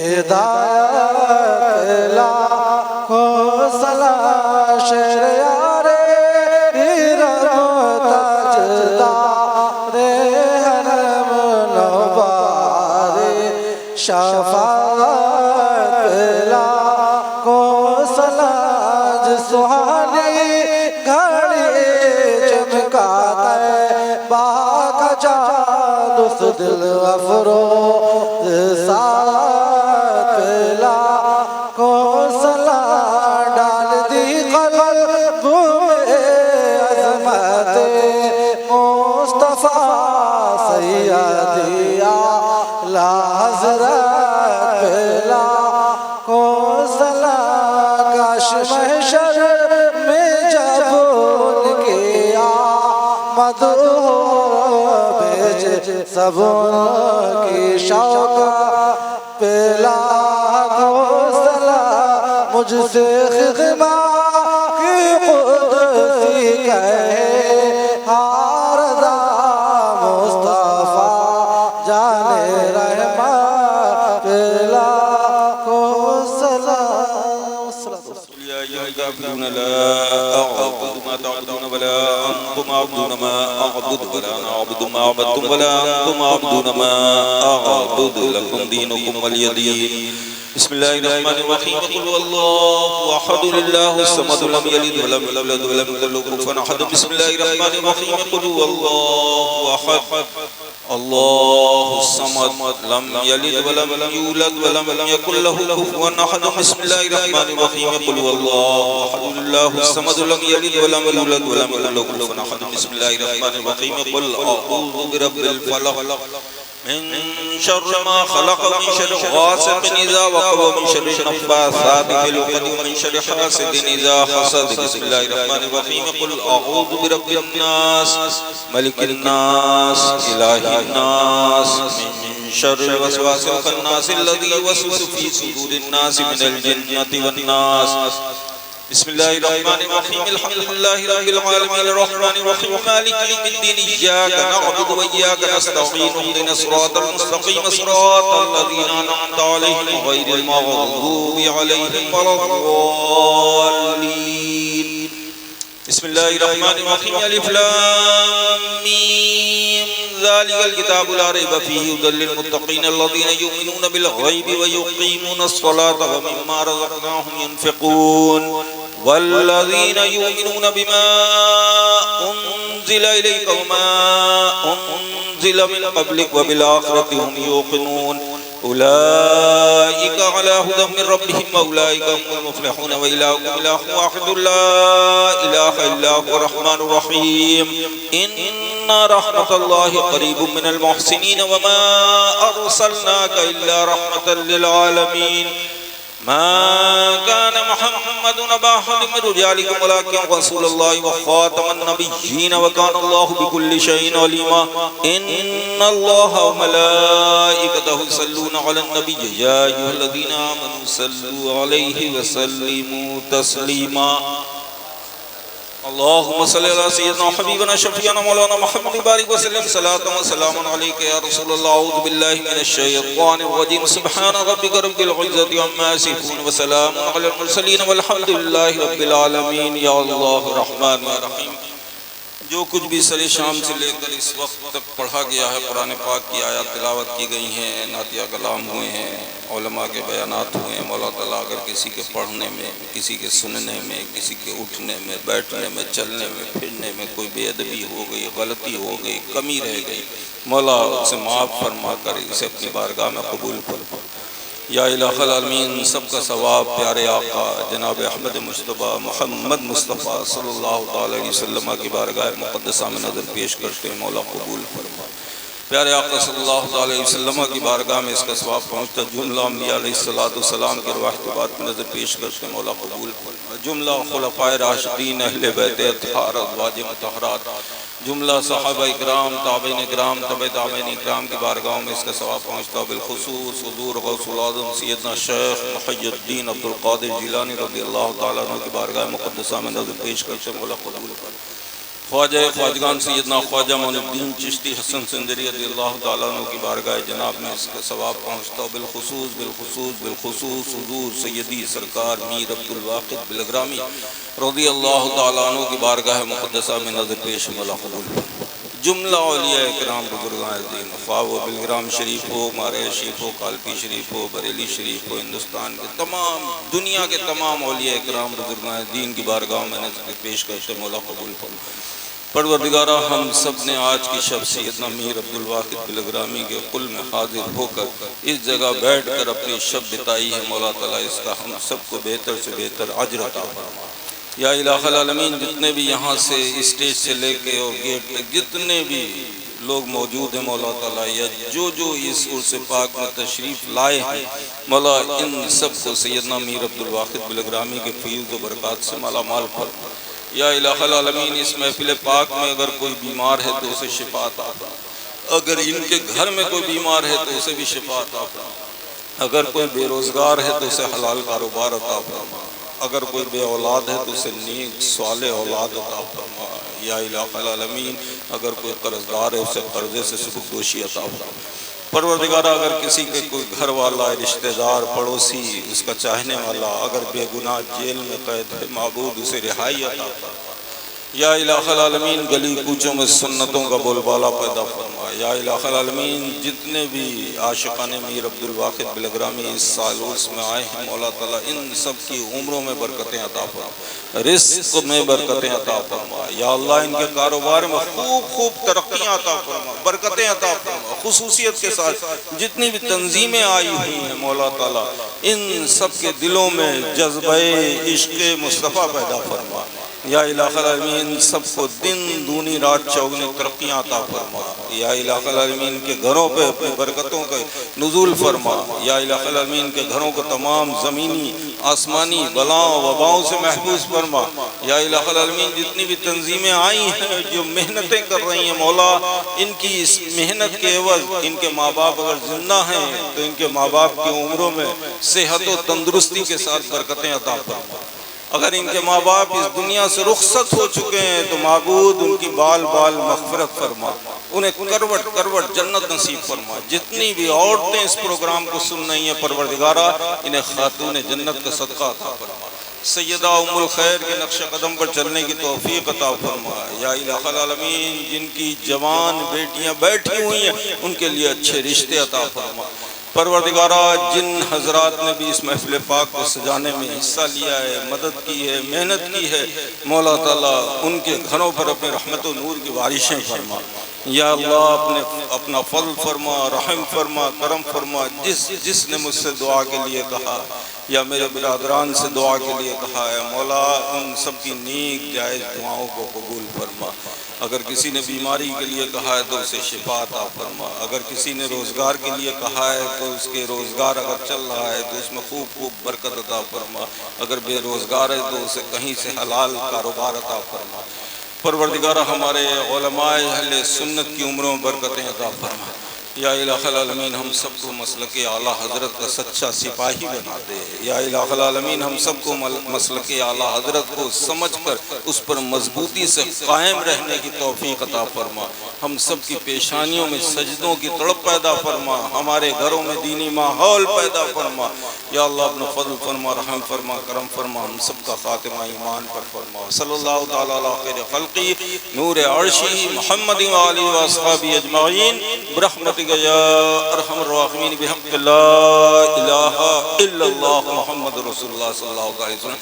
ہدایت لاکھوں سلام شہریار رب تاجدار حرم نوبار شفاعت لاکھوں سلام سہانی گھڑی چمکاتا ہے باغ جاد اس دل افروز ساتھ لاکھوں سلام ڈال دی قلب میں عظمت مصطفیٰ سیدی اعلیٰ حضرت لاکھوں سلام کاش محشر میں جب ان کی آمد ہو بھیجے سب ان کی شوق پہ لاکھوں سلام مجھ سے خدمت کی قدسی کہے ہاردا مصطفیٰ جانے رحمت پہ لاکھوں سلام يا أيها الكافرون لا أعبد ما تعبدون ولا أنتم عبدون ما أعبد ولا أنا أعبد ما عبدتم ولا أنتم عبدون ما أعبد لكم دينكم ولي دين بسم الله الرحمن الرحيم قل هو الله أحد الله الصمد لم يلد ولم يولد ولم يكن له كفوا أحد بسم الله الرحمن الرحيم قل هو الله أحد الله الصمد لم يلد ولم يولد ولم يكن له كفوا أحد بسم الله الرحمن الرحيم قل هو الله أحد الله الصمد لم يلد ولم يولد ولم يكن له كفوا أحد بسم الله الرحمن الرحيم قل أعوذ برب الفلق من شر ما خلق ومن شر غاسق إذا وقب ومن شر النفاثات في العقد ومن شر حاسد إذا حسد بسم الله الرحمن الرحيم قل أعوذ برب الناس ملك الناس إله الناس من شر الوسواس الخناس الذي يوسوس في صدور الناس من الجنة والناس بسم الله الرحمن الرحيم الحمد لله رب العالمين الرحمن الرحيم مالك يوم الدين إياك نعبد وإياك نستعين اهدنا الصراط المستقيم صراط الذين أنعمت عليهم غير المغضوب عليهم ولا الضالين بسم الله الرحمن الرحيم ألف لام ميم ذلك الكتاب لا ريب فيه هدى للمتقين الذين يؤمنون بالغيب ويقيمون الصلاة ومما رزقناهم ينفقون والذين يؤمنون بما أنزل إليك وما أنزل من قبلك وبالآخرة هم يوقنون أولئك على هدى من ربهم وأولئك هم المفلحون وإلهكم إله واحد لا إله إلا هو الرحمن الرحيم إن رحمة الله قريب من المحسنين وما أرسلناك إلا رحمة للعالمين ما كان محمد أبا أحد من رجالكم ولكن رسول الله وخاتم النبيين وكان الله بكل شيء عليما إن الله وملائكته يصلون على النبي يا أيها الذين آمنوا صلوا عليه وسلموا تسليما اللهم صل على سيدنا وحبيبنا شفيعنا مولانا محمد بارك وسلم صلاة وسلام عليك يا رسول الله أعوذ بالله من الشيطان الرجيم سبحان ربك رب العزة عما يصفون وسلام على المرسلين والحمد لله رب العالمين يا الله الرحمن الرحيم جو کچھ بھی سر شام سے لے کر اس وقت تک پڑھا گیا ہے قرآن پاک کی آیات تلاوت کی گئی ہیں نعتیہ کلام ہوئے ہیں علماء کے بیانات ہوئے ہیں مولا تعالیٰ اگر کسی کے پڑھنے میں کسی کے سننے میں کسی کے اٹھنے میں بیٹھنے میں چلنے میں پھرنے میں کوئی بے ادبی ہو گئی غلطی ہو گئی کمی رہ گئی مولا اسے معاف فرما کر اسے اپنی بارگاہ میں قبول فرما یا الہ العالمین سب کا ثواب پیارے آقا جناب احمد مصطفیٰ محمد مصطفیٰ صلی اللہ علیہ وسلم کی بارگاہ مقدسہ میں نظر پیش کرتے ہیں مولا قبول فرما پیارے آقا صلی اللہ علیہ وسلم کی بارگاہ میں اس کا ثواب پہنچتا جملہ انبیاء علیہ السلام کے روایات میں نظر پیش کرتے ہیں مولا قبول فرما جملہ خلفائے راشدین اہل بیت اطہار ازواج مطہرات جملہ صحابہ اکرام تابعین اکرام تبع تابعین اکرام کی بارگاہوں میں اس کا ثواب پہنچتا بالخصوص حضور غوث العظم سیدنا شیخ محی الدین عبدالقادر جیلانی رضی اللہ تعالیٰ عنہ کی بارگاہ مقدسہ میں نظر پیش کرتے مولا قبول فرما خواجہ خواجگان سیدنا خواجہ معین الدین چشتی حسن سندری رضی اللہ تعالیٰ عنہ کی بارگاہ جناب میں اس کا ثواب پہنچتا ہو، بالخصوص حضور سیدی سرکار میر عبدالواقد بلگرامی رضی اللہ تعالیٰ عنہ کی بارگاہ مقدسہ میں نظر پیش مولا قبول فرما۔ جملہ اولیاء اکرام بزرگان دین، خواہ وہ بلگرام شریف ہو، مارے شریف ہو، کالپی شریف ہو، بریلی شریف ہو، ہندوستان کے تمام دنیا کے تمام اولیاء اکرام بزرگان دین کی بارگاہ میں نظر پیش کرتے مولا قبول فرما۔ پروردگارہ ہم سب نے آج کی شب سیدنا میر عبدالواقد بلگرامی کے قل میں حاضر ہو کر اس جگہ بیٹھ کر اپنی شب بتائی ہے، مولا تعالیٰ اس کا ہم سب کو بہتر سے بہتر اجر عطا فرما۔ یا الہ العالمین جتنے بھی یہاں سے اسٹیج سے لے کے اور گیٹ تک جتنے بھی لوگ موجود ہیں مولا تعالیٰ، یا جو اس عرص پاک میں تشریف لائے ہیں مولا، ان سب کو سیدنا میر عبدالواقد بلگرامی کے فیض و برکات سے مالا مال فرما۔ یا الہ العالمین اس محفل پاک میں اگر کوئی بیمار ہے تو اسے شفا عطا فرما، اگر ان کے گھر میں کوئی بیمار ہے تو اسے بھی شفا عطا فرما، اگر کوئی بے روزگار ہے تو اسے حلال کاروبار عطا فرما، اگر کوئی بے اولاد ہے تو اسے نیک صالح اولاد عطا فرما۔ یا الہ العالمین اگر کوئی قرضدار ہے اسے قرضے سے سبکدوشی عطا فرما۔ پروردگارہ اگر کسی کے کوئی گھر والا، رشتہ دار، پڑوسی، اس کا چاہنے والا اگر بے گناہ جیل میں قید ہے، معبود اسے رہائی عطا فرما۔ یا الہ العالمین گلی کوچوں میں سنتوں کا بول بالا پیدا فرما۔ یا الہ العالمین جتنے بھی عاشقان میر عبدالواقد بلگرامی اس سال عرس میں آئے ہیں مولا تعالیٰ ان سب کی عمروں میں برکتیں عطا فرما، رزق میں برکتیں عطا فرما۔ یا اللہ ان کے کاروبار میں خوب ترقیاں عطا فرما، برکتیں عطا فرما۔ خصوصیت کے ساتھ جتنی بھی تنظیمیں آئی ہوئی ہیں مولا تعالیٰ ان سب کے دلوں میں جذبہ عشق مصطفیٰ پیدا فرما۔ یا الہ العالمین سب کو دن دونی رات چوگنی ترقیاں عطا فرما۔ یا الہ العالمین کے گھروں پہ اپنی برکتوں کا نزول فرما۔ یا الہ العالمین کے گھروں کو تمام زمینی آسمانی بلاؤں وباؤں سے محفوظ فرما۔ یا الہ العالمین جتنی بھی تنظیمیں آئی ہیں جو محنتیں کر رہی ہیں مولا، ان کی اس محنت کے عوض ان کے ماں باپ اگر زندہ ہیں تو ان کے ماں باپ کی عمروں میں صحت و تندرستی کے ساتھ برکتیں عطا فرما۔ اگر ان کے ماں باپ اس دنیا سے رخصت ہو چکے ہیں تو معبود ان کی بال مغفرت فرما، انہیں کروٹ جنت نصیب فرما۔ جتنی بھی عورتیں اس پروگرام کو سن رہی ہیں پروردگارہ انہیں خاتون جنت کا صدقہ عطا فرما۔ سیدہ ام الخیر کے نقش قدم پر چلنے کی توفیق عطا فرما۔ یا الہ العالمین جن کی جوان بیٹیاں بیٹھی ہوئی ہیں ان کے لیے اچھے رشتے عطا فرما۔ پروردگارہ جن حضرات نے بھی اس محفل پاک کو سجانے میں حصہ لیا ہے، مدد کی ہے، محنت کی ہے مولا تعالیٰ ان کے گھروں پر اپنے رحمت و نور کی بارشیں فرما۔ یا اللہ اپنا فضل فرما، رحم فرما، کرم فرما۔ جس نے مجھ سے دعا کے لیے کہا یا میرے برادران سے دعا کے لیے کہا ہے مولا ان سب کی نیک جائز دعاؤں کو قبول فرما۔ اگر کسی نے بیماری کے لیے کہا ہے تو اسے شفا عطا فرما، اگر کسی نے روزگار کے لیے کہا ہے تو اس کے روزگار اگر چل رہا ہے تو اس میں خوب برکت عطا فرما، اگر بے روزگار ہے تو اسے کہیں سے حلال کاروبار عطا فرما۔ پروردگارہ ہمارے علماء اہل سنت کی عمروں میں برکتیں عطا فرما۔ یا الہ العالمین ہم سب کو مسلک اعلیٰ حضرت کا سچا سپاہی بنا دے۔ یا الہ العالمین ہم سب کو مسلک اعلیٰ حضرت کو سمجھ کر اس پر مضبوطی سے قائم رہنے کی توفیق عطا فرما۔ ہم سب کی پیشانیوں میں سجدوں کی تڑپ پیدا فرما، ہمارے گھروں میں دینی ماحول پیدا فرما۔ یا اللہ اپنا فضل فرما، رحم فرما، کرم فرما، ہم سب کا خاتمہ ایمان پر فرما۔ صلی اللہ تعالیٰ علیہ خیر خلقی نور عرشی محمد و آلہ و اصحابہ اجمعین برحمتک یا ارحم الراحمین بحق لا الہ الا اللہ محمد رسول اللہ صلی اللہ علیہ وسلم۔